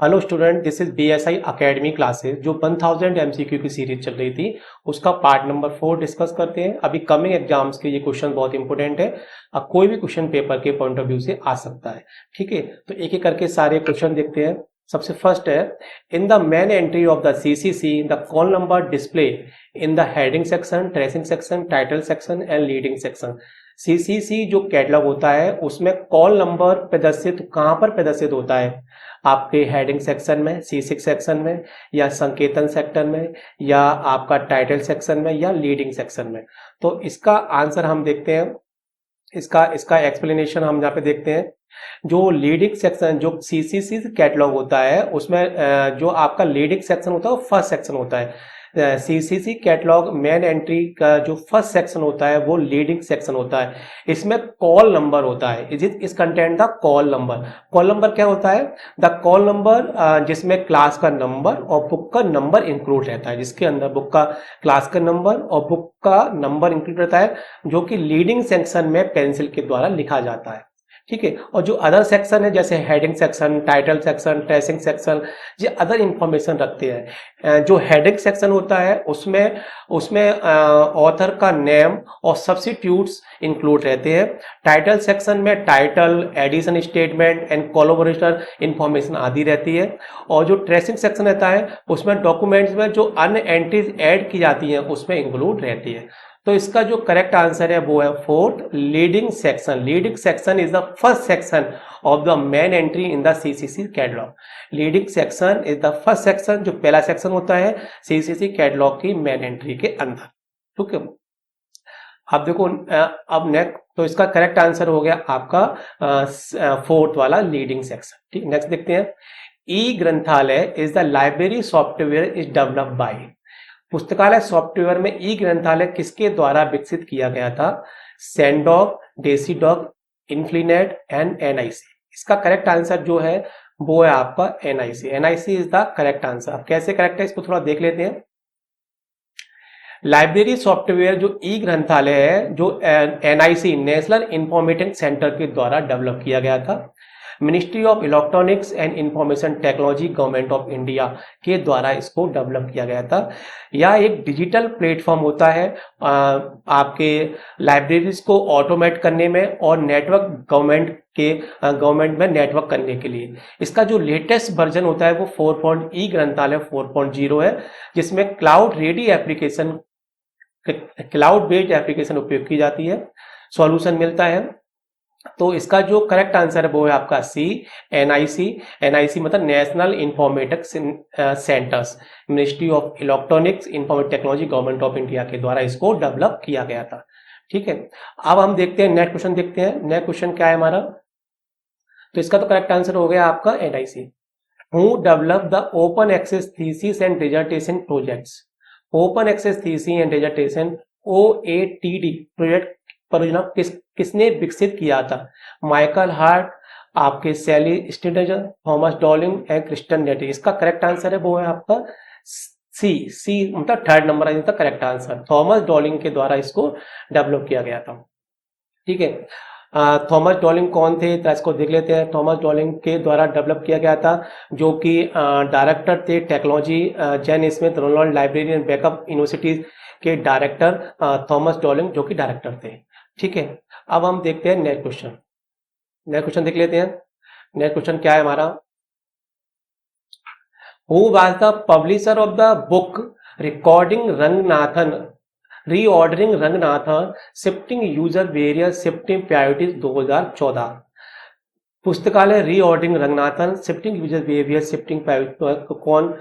Hello student, this is BSI academy classes. जो 1000 MCQ की series चल रही थी उसका पार्ट नंबर 4 डिस्कस करते हैं। अभी कमिंग एग्जाम्स के ये क्वेश्चन बहुत इंपॉर्टेंट है। अब कोई भी क्वेश्चन पेपर के पॉइंट ऑफ व्यू से आ सकता है। ठीक है, तो एक एक करके सारे क्वेश्चन देखते हैं। सबसे फर्स्ट है, in the main entry of the CCC the call number display in the heading section, tracing section, title section and leading section. CCC जो कैटलॉग होता है उसमें कॉल नंबर प्रदर्शित कहाँ पर प्रदर्शित होता है? आपके हेडिंग सेक्शन में, C6 सेक्शन में, या संकेतन सेक्टर में, या आपका टाइटल सेक्शन में, या लीडिंग सेक्शन में। तो इसका आंसर हम देखते हैं। इसका इसका एक्सप्लेनेशन हम यहाँ पे देखते हैं। जो लीडिंग सेक्शन, जो सीसीसी कैटलॉग होता है उसमें जो आपका लीडिंग सेक्शन होता है वो फर्स्ट सेक्शन होता है। सीसीसी कैटलॉग मेन एंट्री का जो फर्स्ट सेक्शन होता है वो लीडिंग सेक्शन होता है। इसमें कॉल नंबर होता है। इस content the call number. Call number क्या होता है? द कॉल नंबर जिसमें क्लास का नंबर और बुक का नंबर इंक्लूड रहता है, जिसके अंदर बुक का क्लास का नंबर और बुक का नंबर इंक्लूड रहता है, जो कि लीडिंग सेक्शन में पेंसिल के द्वारा लिखा जाता है। ठीक है, और जो अदर सेक्शन है जैसे heading section, title section, tracing section, ये अदर इंफॉर्मेशन रखते हैं। जो हेडिंग सेक्शन होता है उसमें उसमें ऑथर का नेम और सब्स्टिट्यूट्स इंक्लूड रहते हैं। टाइटल सेक्शन में title, edition statement and collaborator information आदि रहती है। और जो ट्रेसिंग सेक्शन रहता है उसमें डॉक्यूमेंट्स में जो अन्य एंट्रीज ऐड की जाती हैं उसमें इंक्लूड रहती है। तो इसका जो करेक्ट आंसर है वो है fourth, leading section. Leading section is the first section of the main entry in the CCC catalogue. Leading section is the first section, जो पहला सेक्शन होता है सीसीसी कैटलॉग की मेन एंट्री के अंदर। ठीक है, अब देखो अब नेक्स्ट, तो इसका करेक्ट आंसर हो गया आपका फोर्थ वाला, लीडिंग सेक्शन। ठीक, नेक्स्ट देखते हैं। ई ग्रंथालय is the library software is developed by. पुस्तकालय सॉफ्टवेयर में ई ग्रंथालय किसके द्वारा विकसित किया गया था? सेंडॉग, डेसीडॉग, इन्फ्लिनेट एंड एनआईसी। इसका करेक्ट आंसर जो है वो है आपका NIC. NIC is the correct answer. अब कैसे करेक्ट है इसको थोड़ा देख लेते हैं। लाइब्रेरी सॉफ्टवेयर जो ई ग्रंथालय है, जो एनआईसी, नेशनल इंफॉर्मेटिक्स सेंटर के द्वारा डेवलप किया गया था। Ministry of electronics and information technology, government of India के द्वारा इसको डेवलप किया गया था। यह एक डिजिटल प्लेटफॉर्म होता है आपके लाइब्रेरीज को ऑटोमेट करने में और नेटवर्क गवर्नमेंट में नेटवर्क करने के लिए। इसका जो लेटेस्ट वर्जन होता है वो 4. ई ग्रंथालय 4.0 है, जिसमें क्लाउड बेस्ड एप्लीकेशन उपयोग की जाती है, सॉल्यूशन मिलता है। तो इसका जो करेक्ट आंसर है वो है आपका सी, एनआईसी। एनआईसी मतलब national informatics centres, ministry of electronics informatics technology, government of India के द्वारा इसको डेवलप किया गया था। ठीक है, अब हम देखते हैं नेक्स्ट क्वेश्चन। देखते हैं नेक्स्ट क्वेश्चन क्या है हमारा। तो इसका तो करेक्ट आंसर हो गया आपका NIC. Who develop the open access thesis and dissertation projects. Open access thesis and dissertation, OATD project परियोजना किसने विकसित किया था? माइकल हार्ट, आपके सैली स्टीडजन, थॉमस डॉलिंग एंड क्रिस्टन नेटी। इसका करेक्ट आंसर है वो है आपका सी मतलब थर्ड नंबर है इसका करेक्ट आंसर। थॉमस डॉलिंग के द्वारा इसको डेवलप किया गया था। ठीक है, थॉमस डॉलिंग कौन थे तो इसको देख लेते हैं। थॉमस डॉलिंग के द्वारा डेवलप किया गया था, जो कि डायरेक्टर थे technology, Jane Smith Ronald library and backup universities के डायरेक्टर थॉमस डॉलिंग, जो कि डायरेक्टर थे। ठीक है, अब हम देखते हैं नेक्स्ट क्वेश्चन। नेक्स्ट क्वेश्चन देख लेते हैं। नेक्स्ट क्वेश्चन क्या है हमारा। Who was the publisher of the book recording Ranganathan reordering Ranganathan shifting user various shifting priorities 2014। पुस्तकालय reordering Ranganathan shifting user behaviour shifting priority, कौन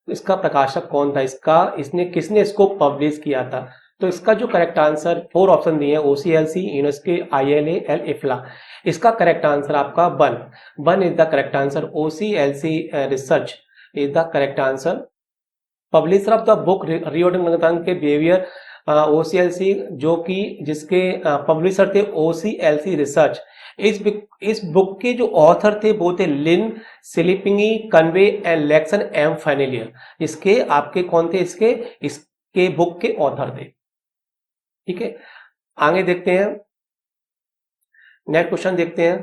इसका प्रकाशक कौन था? इसने किसने इसको पब्लिश किया था? तो इसका जो करेक्ट आंसर, 4 ऑप्शन दिए हैं, OCLC, यूनेस्को, ILA, इफ्ला। इसका करेक्ट आंसर आपका one is the correct answer. OCLC research is the correct answer. Publisher of the book reordering के बिहेवियर, OCLC, जो कि जिसके पब्लिशर थे OCLC रिसर्च। इस बुक के जो ऑथर थे वो थे लिन सिलिपिंगी, कन्वे एंड लेक्सन एम फाइनलियर। इसके आपके कौन थे? इसके बुक के ऑथर थे। ठीक है, आगे देखते हैं। नेक्स्ट क्वेश्चन देखते हैं।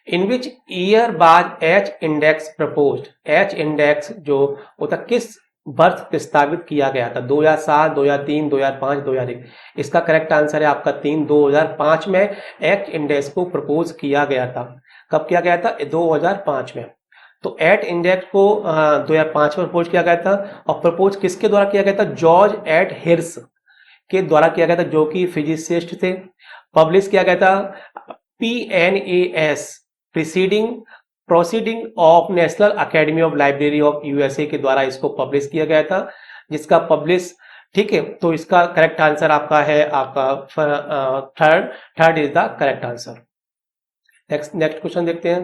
इन विच ईयर बाज H index proposed, H index जो होता किस वर्ष प्रस्तावित किया गया था, 2007, 2003, 2005, 2001। इसका करेक्ट आंसर है आपका 3, 2005 में एच इंडेक्स को प्रपोज किया गया था। कब किया गया था? 2005 में। तो एट इंडेक्स को 2005 में प्रपोज किया गया था, और प्रपोज किसके द्वारा किया गया था? जॉर्ज एट हिर्स के द्वारा किया गया था, जो कि फिजिसिस्ट थे। पब्लिश किया गया था PNAS proceeding of national academy of library of USA के द्वारा इसको पब्लिश किया गया था, जिसका पब्लिश, ठीक है। तो इसका करेक्ट आंसर आपका है आपका third is the correct answer. Next question देखते हैं।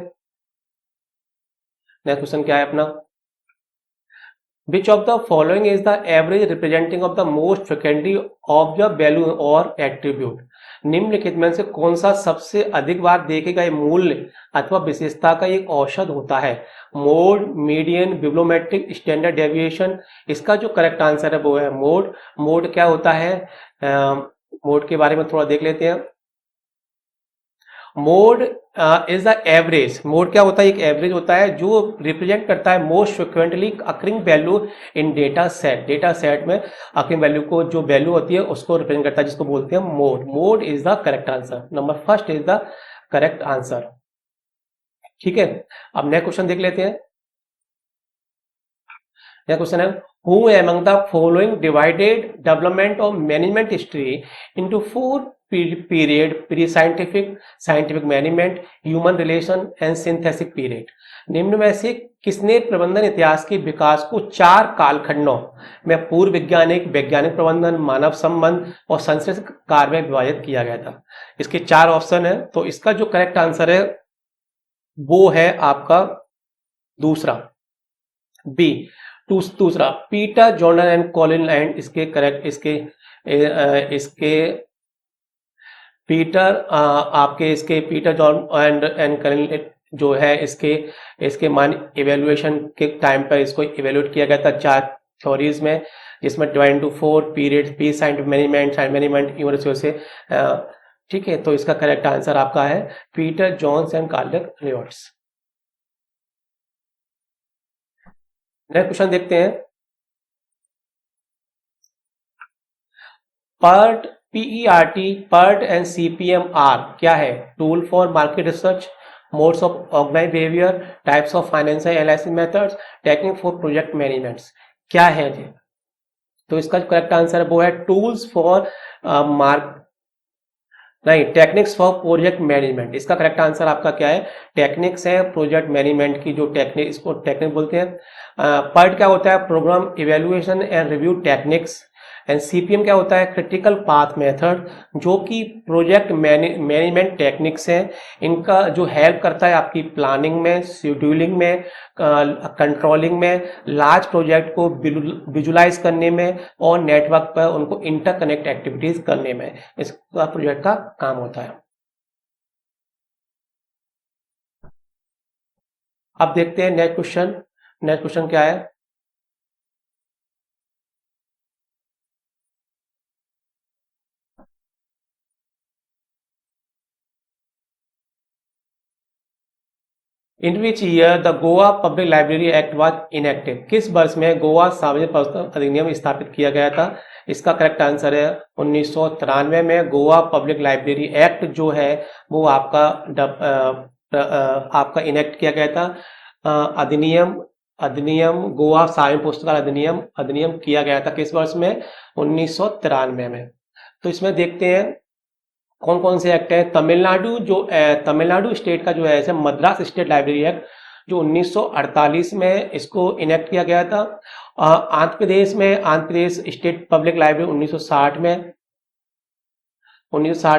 नेक्स्ट क्वेश्चन क्या है अपना? Which of the following is the average representing of the most frequently observed value or attribute? निम्नलिखित में से कौन सा सबसे अधिक बार देखे गए मूल्य अथवा विशेषता का एक औसत होता है? Mode, median, bibliometric, standard deviation. इसका जो करेक्ट आंसर है वो है मोड। मोड क्या होता है? मोड के बारे में थोड़ा देख लेते हैं। Mode is the average. Mode क्या होता है? एक एवरेज होता है जो रिप्रेजेंट करता है most frequently occurring value in data set. Data set में अकरिंग वैल्यू को, जो वैल्यू होती है उसको रिप्रेजेंट करता है, जिसको बोलते हैं mode. Mode is the correct answer. Number first is the correct answer. ठीक है, अब नेक्स्ट क्वेश्चन देख लेते हैं। नेक्स्ट क्वेश्चन है, who among the following divided development of management history into 4 period: pre scientific, scientific management, human relation and synthesis period. निम्न में से किसने प्रबंधन इतिहास के विकास को 4 कालखंडों में पूर्व वैज्ञानिक, वैज्ञानिक प्रबंधन, मानव संबंध और संश्लेषण कार्य में विभाजित किया गया था? इसके 4 ऑप्शन है, तो इसका जो करेक्ट आंसर है वो है आपका दूसरा, बी। दूसरा Peter Jordan and Colin and इसके करेक्ट इसके पीटर जॉन एंड कॉलिन जो है इसके मान इवेल्युएशन के टाइम पर इसको इवेल्युएट किया गया था 4 थ्योरीज में, जिसमें divide to 4 period: P scientific management, science management, human से। ठीक है, तो इसका करेक्ट आंसर आपका है Peter Johns and Carl Roberts. Next question देखते हैं। PERT, PERT, PERT and CPMR क्या है? Tool for market research, modes of organize behaviour, types of financial analysis methods, technique for project management. क्या है ये? तो इसका करेक्ट आंसर वो है tools for techniques for project management. इसका करेक्ट आंसर आपका क्या है? टेक्निक्स है प्रोजेक्ट मैनेजमेंट की, जो टेक्निक, इसको टेक्निक बोलते हैं। पर्ट क्या होता है? Program evaluation and review techniques. And CPM क्या होता है? क्रिटिकल पाथ मेथड, जो कि प्रोजेक्ट मैनेजमेंट टेक्निक्स हैं। इनका जो हेल्प करता है आपकी प्लानिंग में, शेड्यूलिंग में, कंट्रोलिंग में, लार्ज प्रोजेक्ट को विजुलाइज करने में और नेटवर्क पर उनको इंटरकनेक्ट एक्टिविटीज करने में इसका प्रोजेक्ट का काम होता है। अब देखते हैं नेक्स्ट क्वेश्चन। नेक्स्ट क्वेश्चन क्या है? In which year the Goa public library act was inactive? किस वर्ष में गोवा सार्वजनिक पुस्तक अधिनियम स्थापित किया गया था? इसका करेक्ट आंसर है 1993 में गोवा पब्लिक लाइब्रेरी एक्ट जो है वो आपका इनेक्ट किया गया था। अधिनियम गोवा सार्वजनिक पुस्तकालय अधिनियम किया गया था किस वर्ष में? 1993 में। तो इसमें देखते हैं कौन कौन से एक्ट है। तमिलनाडु स्टेट का जो है ऐसे मद्रास स्टेट लाइब्रेरी एक्ट जो 1948 में इसको इनेक्ट किया गया था। Andhra Pradesh state public library 1960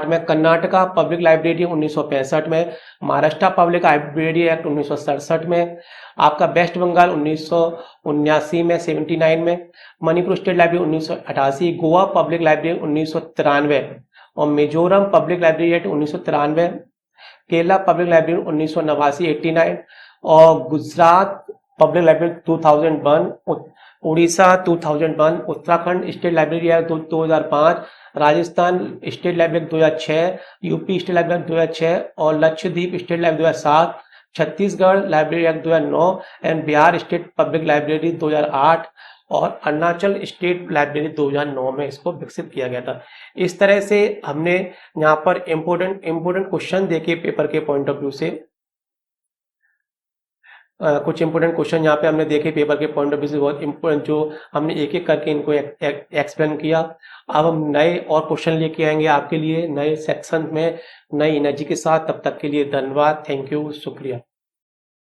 में, कर्नाटका पब्लिक लाइब्रेरी 1965 में, महाराष्ट्र पब्लिक लाइब्रेरी एक्ट 1967 में, आपका वेस्ट बंगाल 1979 में 79 में, Manipur state library 1988, Goa public library 1993 और Mizoram public library act 1993, Kerala public library 1989 89 और Gujarat public library 2001, Orissa 2001, Uttarakhand state library act 2005, Rajasthan state library 2006, UP state library 2006 और Lakshadweep state library 2007 Chhattisgarh library act 2009 and Bihar state public library 2008 और Arunachal state library 2009 में इसको विकसित किया गया था। इस तरह से हमने यहाँ पर इम्पोर्टेंट क्वेश्चन देखे पेपर के पॉइंट ऑफ व्यू से। कुछ इंपोर्टेंट क्वेश्चन यहाँ पे हमने देखे पेपर के पॉइंट ऑफ व्यू से, बहुत इंपोर्टेंट, जो हमने एक एक करके इनको एक्सप्लेन किया। अब हम नए और क्वेश्चन लेके आएंगे आपके लिए नए सेक्शन में नई एनर्जी के साथ। तब तक के लिए धन्यवाद, थैंक यू, शुक्रिया।